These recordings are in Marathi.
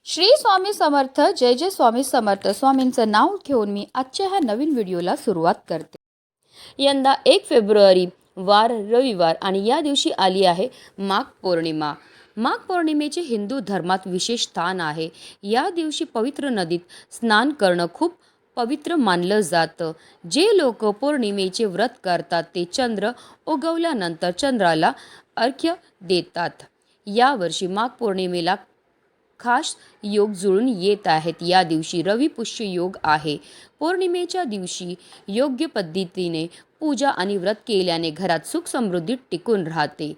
श्री स्वामी समर्थ. जय जय स्वामी समर्थ. स्वामींचं नाव घेऊन मी आजच्या ह्या नवीन व्हिडिओला सुरुवात करते. यंदा 1 फेब्रुवारी वार रविवार आणि या दिवशी आली आहे माघ पौर्णिमा. माघ पौर्णिमेचे हिंदू धर्मात विशेष स्थान आहे. या दिवशी पवित्र नदीत स्नान करणं खूप पवित्र मानलं जातं. जे लोक पौर्णिमेचे व्रत करतात ते चंद्र उगवल्यानंतर चंद्राला अर्घ्य देतात. यावर्षी माघ पौर्णिमेला खास योग जुळून येत आहेत. या दिवशी रवी पुष्य योग आहे. पौर्णिमेच्या दिवशी योग्य पद्धतीने पूजा आणि व्रत केल्याने घरात सुख समृद्धी टिकून राहते.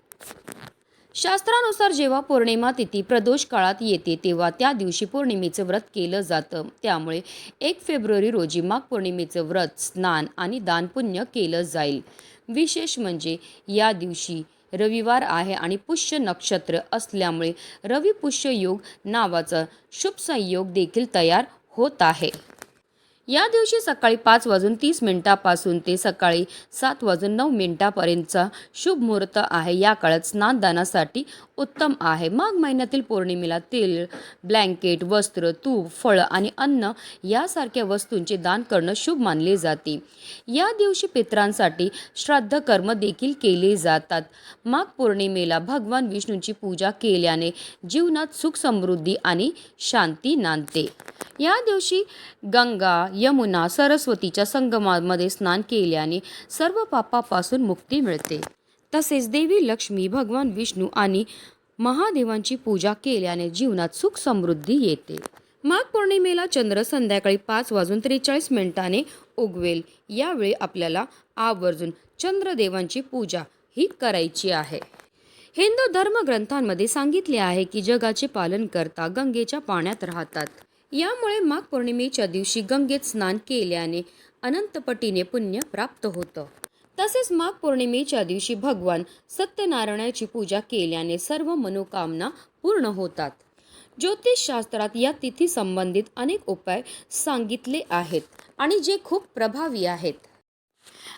शास्त्रानुसार जेव्हा पौर्णिमा तिथी प्रदोष काळात येते तेव्हा त्या दिवशी पौर्णिमेचं व्रत केलं जातं. त्यामुळे 1 फेब्रुवारी रोजी माघ पौर्णिमेचं व्रत, स्नान आणि दानपुण्य केलं जाईल. विशेष म्हणजे या दिवशी रविवार आहे आणि पुष्य नक्षत्र असल्यामुळे रवी पुष्य योग नावाचा शुभ संयोग देखील तयार होत आहे. या दिवशी सकाळी 5:30 पासून ते सकाळी 7:09 शुभ मुहूर्त आहे. या काळात स्नानदानासाठी उत्तम आहे. माघ महिन्यातील पौर्णिमेला तेल, ब्लँकेट, वस्त्र, तूप, फळं आणि अन्न यासारख्या वस्तूंचे दान करणं शुभ मानले जाते. या दिवशी पितरांसाठी श्राद्ध कर्म देखील केले जातात. माघ पौर्णिमेला भगवान विष्णूंची पूजा केल्याने जीवनात सुख समृद्धी आणि शांती नांदते. या दिवशी गंगा, यमुना, सरस्वतीच्या संगमामध्ये स्नान केल्याने सर्व पापापासून मुक्ती मिळते. तसेच देवी लक्ष्मी, भगवान विष्णू आणि महादेवांची पूजा केल्याने जीवनात सुख समृद्धी येते. माघ पौर्णिमेला चंद्र संध्याकाळी 5:43 उगवेल. यावेळी आपल्याला आवर्जून चंद्रदेवांची पूजा ही करायची आहे. हिंदू धर्मग्रंथांमध्ये सांगितले आहे की जगाचे पालन करता गंगेच्या पाण्यात राहतात. यामुळे माघ पौर्णिमेच्या दिवशी गंगेत स्नान केल्याने अनंतपटीने पुण्य प्राप्त होतं. तसेच माघ पौर्णिमेच्या दिवशी भगवान सत्यनारायणाची पूजा केल्याने सर्व मनोकामना पूर्ण होतात. ज्योतिषशास्त्रात या तिथी संबंधित अनेक उपाय सांगितले आहेत आणि जे खूप प्रभावी आहेत.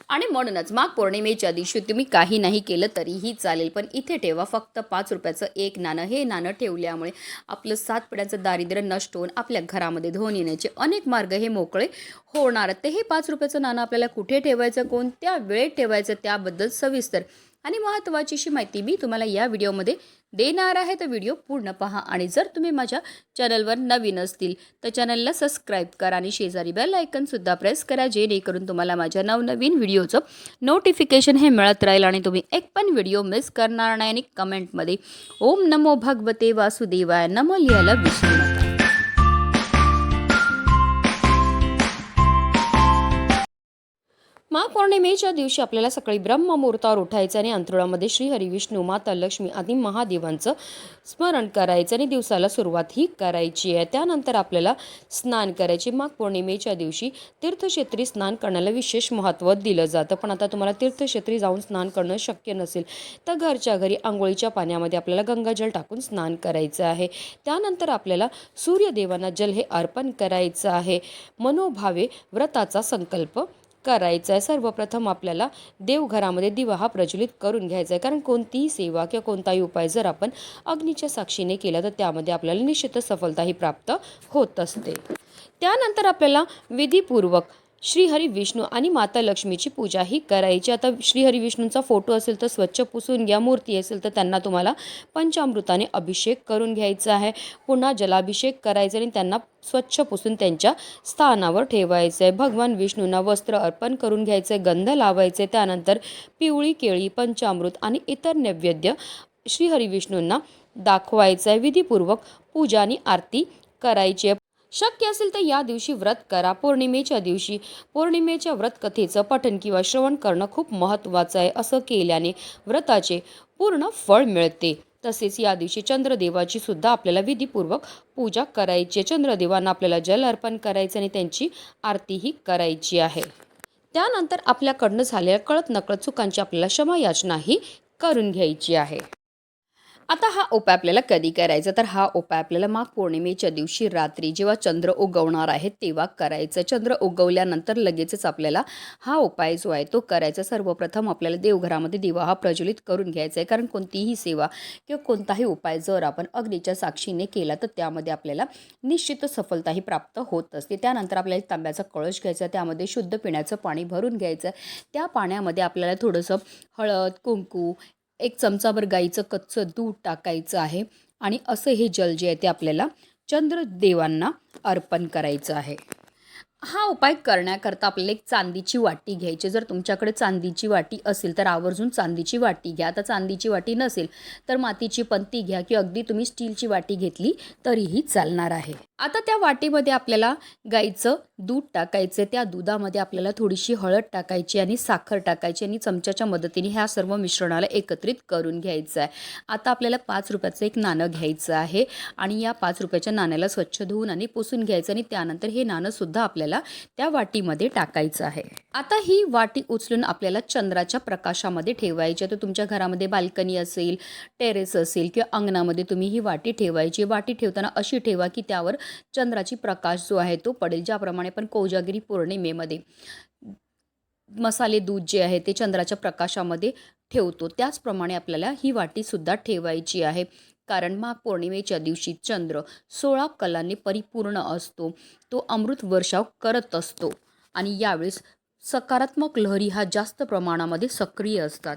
आणि म्हणूनच माघ पौर्णिमेच्या दिवशी तुम्ही काही नाही केलं तरीही चालेल, पण इथे ठेवा फक्त 5 रुपयाचं एक नाणं. हे नाणं ठेवल्यामुळे आपलं 7 पिढ्यांचं दारिद्र्य नष्ट होऊन आपल्या घरामध्ये धन येण्याचे अनेक मार्ग हे मोकळे होणार. ते हे 5 रुपयाचं नाणं आपल्याला कुठे ठेवायचं, कोणत्या वेळेत ठेवायचं त्याबद्दल सविस्तर आणि महत्त्वाची अशी माहिती मी तुम्हाला या व्हिडिओमध्ये देणार आहे. तर व्हिडिओ पूर्ण पहा. आणि जर तुम्ही माझ्या चॅनलवर नवीन असतील तर चॅनलला सबस्क्राईब करा आणि शेजारी बेल आयकनसुद्धा प्रेस करा, जेणेकरून तुम्हाला माझ्या नवनवीन व्हिडिओचं नोटिफिकेशन हे मिळत राहील आणि तुम्ही एक पण व्हिडिओ मिस करणार नाही. आणि कमेंटमध्ये ओम नमो भगवते वासुदेवाय नमः लिहायला विसरू नका. माघ पौर्णिमेच्या दिवशी आपल्याला सकाळी ब्रह्ममुहूर्तावर उठायचं आणि अंथरुणामध्ये श्री हरी विष्णू, माता लक्ष्मी आदी महादेवांचं स्मरण करायचं आणि दिवसाला सुरुवात ही करायची आहे. त्यानंतर आपल्याला स्नान करायचे. माघ पौर्णिमेच्या दिवशी तीर्थक्षेत्री स्नान करण्याला विशेष महत्त्व दिलं जातं. पण आता तुम्हाला तीर्थक्षेत्री जाऊन स्नान करणं शक्य नसेल तर घरच्या घरी आंघोळीच्या पाण्यामध्ये आपल्याला गंगाजल टाकून स्नान करायचं आहे. त्यानंतर आपल्याला सूर्यदेवांना जल हे अर्पण करायचं आहे. मनोभावे व्रताचा संकल्प करायचं आहे. सर्वप्रथम आपल्याला देवघरामध्ये दिवा हा प्रज्वलित करून घ्यायचा आहे, कारण कोणतीही सेवा किंवा कोणताही उपाय जर आपण अग्नीच्या साक्षीने केला तर त्यामध्ये आपल्याला निश्चितच सफलता ही प्राप्त होत असते. त्यानंतर आपल्याला विधीपूर्वक श्रीहरी विष्णू आणि माता लक्ष्मीची पूजा ही करायची. आता श्रीहरी विष्णूंचा फोटो असेल तर स्वच्छ पुसून घ्या. मूर्ती असेल तर त्यांना तुम्हाला पंचामृताने अभिषेक करून घ्यायचा आहे. पुन्हा जलाभिषेक करायचा आणि त्यांना स्वच्छ पुसून त्यांच्या स्थानावर ठेवायचं आहे. भगवान विष्णूंना वस्त्र अर्पण करून घ्यायचं आहे, गंध लावायचे. त्यानंतर पिवळी केळी, पंचामृत आणि इतर नैवेद्य श्रीहरी विष्णूंना दाखवायचं आहे. विधीपूर्वक पूजा आणि आरती करायची आहे. शक्य असेल तर या दिवशी व्रत करा. पौर्णिमेच्या दिवशी पौर्णिमेच्या व्रतकथेचं पठण किंवा श्रवण करणं खूप महत्त्वाचं आहे. असं केल्याने व्रताचे पूर्ण फळ मिळते. तसेच या दिवशी चंद्रदेवाची सुद्धा आपल्याला विधीपूर्वक पूजा करायची. चंद्रदेवांना आपल्याला जल अर्पण करायचं आणि त्यांची आरतीही करायची आहे. त्यानंतर आपल्याकडनं झालेल्या कळत नकळत चुकांची आपल्याला क्षमायाचनाही करून घ्यायची आहे. आता हा उपाय आपल्याला कधी करायचा, तर हा उपाय आपल्याला माघ पौर्णिमेच्या दिवशी रात्री जेव्हा चंद्र उगवणार आहे तेव्हा करायचं. चंद्र उगवल्यानंतर लगेचच आपल्याला हा उपाय जो आहे तो करायचा. सर्वप्रथम आपल्याला देवघरामध्ये दिवा हा प्रज्वलित करून घ्यायचा आहे, कारण कोणतीही सेवा किंवा कोणताही उपाय जर आपण अग्नीच्या साक्षीने केला तर त्यामध्ये आपल्याला निश्चित सफलताही प्राप्त होत असते. त्यानंतर आपल्याला तांब्याचा कळश घ्यायचा, त्यामध्ये शुद्ध पिण्याचं पाणी भरून घ्यायचं. त्या पाण्यामध्ये आपल्याला थोडंसं हळद, कुंकू, एक चमचाभर गाईचं कच्चं दूध टाकायचं आहे आणि असं हे जल जे आहे ते आपल्याला चंद्रदेवांना अर्पण करायचं आहे. हा उपाय करण्याकरता आपल्याला एक चांदीची वाटी घ्यायची. जर तुमच्याकडे चांदीची वाटी असेल तर आवर्जून चांदीची वाटी घ्या. आता चांदीची वाटी नसेल तर मातीची पंती घ्या किंवा अगदी तुम्ही स्टीलची वाटी घेतली तरीही चालणार आहे. आता त्या वाटीमध्ये आपल्याला गाईचं दूध टाकायचं. त्या दुधामध्ये आपल्याला थोडीशी हळद टाकायची आणि साखर टाकायची आणि चमच्याच्या मदतीने ह्या सर्व मिश्रणाला एकत्रित करून घ्यायचं आहे. आता आपल्याला 5 रुपयाचं एक नाणं घ्यायचं आहे आणि या 5 रुपयाच्या नाण्याला स्वच्छ धुवून आणि पुसून घ्यायचं आणि त्यानंतर हे नाणंसुद्धा आपल्याला त्या वाटीमध्ये टाकायचं आहे. आता ही वाटी उचलून आपल्याला चंद्राच्या प्रकाशामध्ये ठेवायची. तर तुमच्या घरामध्ये बाल्कनी असेल, टेरेस असेल किंवा अंगणामध्ये तुम्ही ही वाटी ठेवायची. वाटी ठेवताना अशी ठेवा की त्यावर चंद्राची प्रकाश जो आहे तो पडेल. ज्याप्रमाणे पण कोजागिरी पौर्णिमेमध्ये मसाले दूध जे आहे ते चंद्राच्या प्रकाशामध्ये ठेवतो, त्याचप्रमाणे आपल्याला ही वाटीसुद्धा ठेवायची आहे. कारण माघ पौर्णिमेच्या दिवशी चंद्र 16 कलांनी परिपूर्ण असतो. तो अमृत वर्षाव करत असतो आणि यावेळेस सकारात्मक लहरी हा जास्त प्रमाणामध्ये सक्रिय असतात.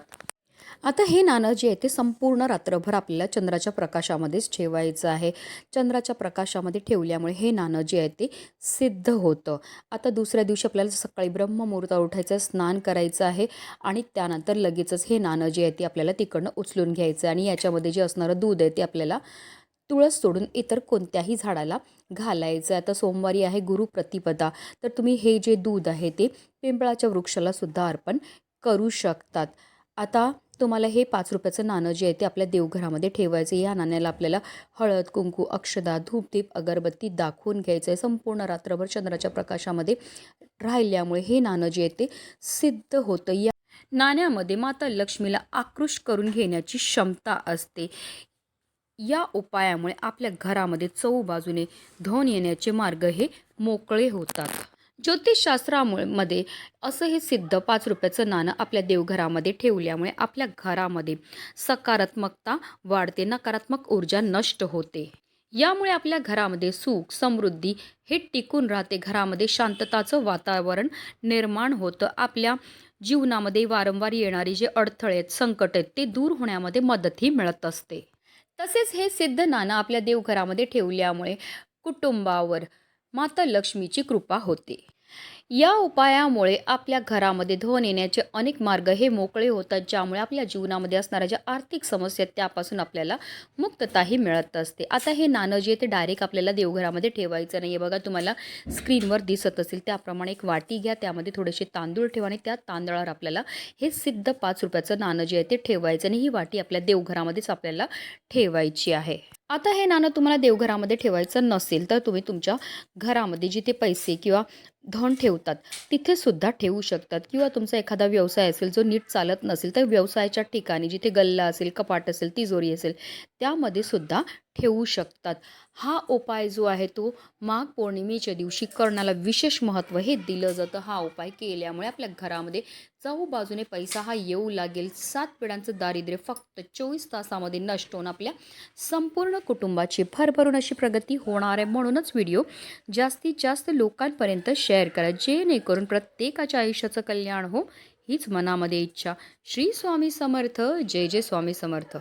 आता हे नाणं जे आहे ते संपूर्ण रात्रभर आपल्याला चंद्राच्या प्रकाशामध्येच ठेवायचं आहे. चंद्राच्या प्रकाशामध्ये ठेवल्यामुळे हे नाणं जे आहे ते सिद्ध होतं. आता दुसऱ्या दिवशी आपल्याला सकाळी ब्रह्ममुहूर्तावर उठायचं, स्नान करायचं आहे आणि त्यानंतर लगेचच हे नाणं जे आहे ते आपल्याला तिकडनं उचलून घ्यायचं आणि याच्यामध्ये जे असणारं दूध आहे ते आपल्याला तुळस सोडून इतर कोणत्याही झाडाला घालायचं. आता सोमवारी आहे गुरुप्रतिपदा, तर तुम्ही हे जे दूध आहे ते पिंपळाच्या वृक्षाला सुद्धा अर्पण करू शकतात. आता तुम्हाला हे 5 रुपयाचं नाणं जे आहे ते आपल्या देवघरामध्ये ठेवायचं. या नाण्याला आपल्याला हळद, कुंकू, अक्षदा, धूपदीप, अगरबत्ती दाखवून घ्यायचं आहे. संपूर्ण रात्रभर चंद्राच्या प्रकाशामध्ये राहिल्यामुळे हे नाणं जे आहे ते सिद्ध होतं. या नाण्यामध्ये माता लक्ष्मीला आकृष्ट करून घेण्याची क्षमता असते. या उपायामुळे आपल्या घरामध्ये चहूबाजूने धन येण्याचे मार्ग हे मोकळे होतात. ज्योतिषशास्त्रामध्ये असं हे सिद्ध 5 रुपयाचं नाणं आपल्या देवघरामध्ये ठेवल्यामुळे आपल्या घरामध्ये सकारात्मकता वाढते, नकारात्मक ऊर्जा नष्ट होते. यामुळे आपल्या घरामध्ये सुख, समृद्धी हे टिकून राहते. घरामध्ये शांतताचं वातावरण निर्माण होतं. आपल्या जीवनामध्ये वारंवार येणारे जे अडथळे आहेत, संकट आहेत, ते दूर होण्यामध्ये मदतही मिळत असते. तसेच हे सिद्ध नाणं आपल्या देवघरामध्ये ठेवल्यामुळे कुटुंबावर माता लक्ष्मीची कृपा होते. या उपायामुळे आपल्या घरामध्ये धन येण्याचे अनेक मार्ग हे मोकळे होतात, ज्यामुळे आपल्या जीवनामध्ये असणाऱ्या ज्या आर्थिक समस्या आहेत त्यापासून आपल्याला मुक्तताही मिळत असते. आता हे नाणं जे ते डायरेक्ट आपल्याला देवघरामध्ये ठेवायचं नाही आहे. बघा, तुम्हाला स्क्रीनवर दिसत असेल त्याप्रमाणे एक वाटी घ्या, त्यामध्ये थोडेसे तांदूळ ठेवा आणि त्या तांदळावर आपल्याला हे सिद्ध 5 रुपयाचं नाणं जे आहे ते ठेवायचं आणि ही वाटी आपल्या देवघरामध्येच आपल्याला ठेवायची आहे. आता हे नाणं तुम्हाला देवघरामध्ये ठेवायचं नसेल तर तुम्ही तुमच्या घरामध्ये जिथे पैसे किंवा धन ठेवतात तिथे सुद्धा ठेवू शकतात किंवा तुमचा एखादा व्यवसाय असेल जो नीट चालत नसेल तर व्यवसायाच्या ठिकाणी जिथे गल्ला असेल, कपाट असेल, तिजोरी असेल त्यामध्ये सुद्धा ठेवू शकतात. हा उपाय जो आहे तो माघ पौर्णिमेच्या दिवशी करण्याला विशेष महत्त्व हे दिलं जातं. हा उपाय केल्यामुळे आपल्या घरामध्ये चहूबाजूने पैसा हा येऊ लागेल. 7 पिढ्यांचं दारिद्र्य फक्त 24 तासामध्ये नष्ट होऊन आपल्या संपूर्ण कुटुंबाची भरभरून अशी प्रगती होणार आहे. म्हणूनच व्हिडिओ जास्तीत जास्त लोकांपर्यंत शेअर करा, जेणेकरून प्रत्येकाच्या आयुष्याचं कल्याण हो, हीच मनामध्ये इच्छा. श्री स्वामी समर्थ. जय जय स्वामी समर्थ.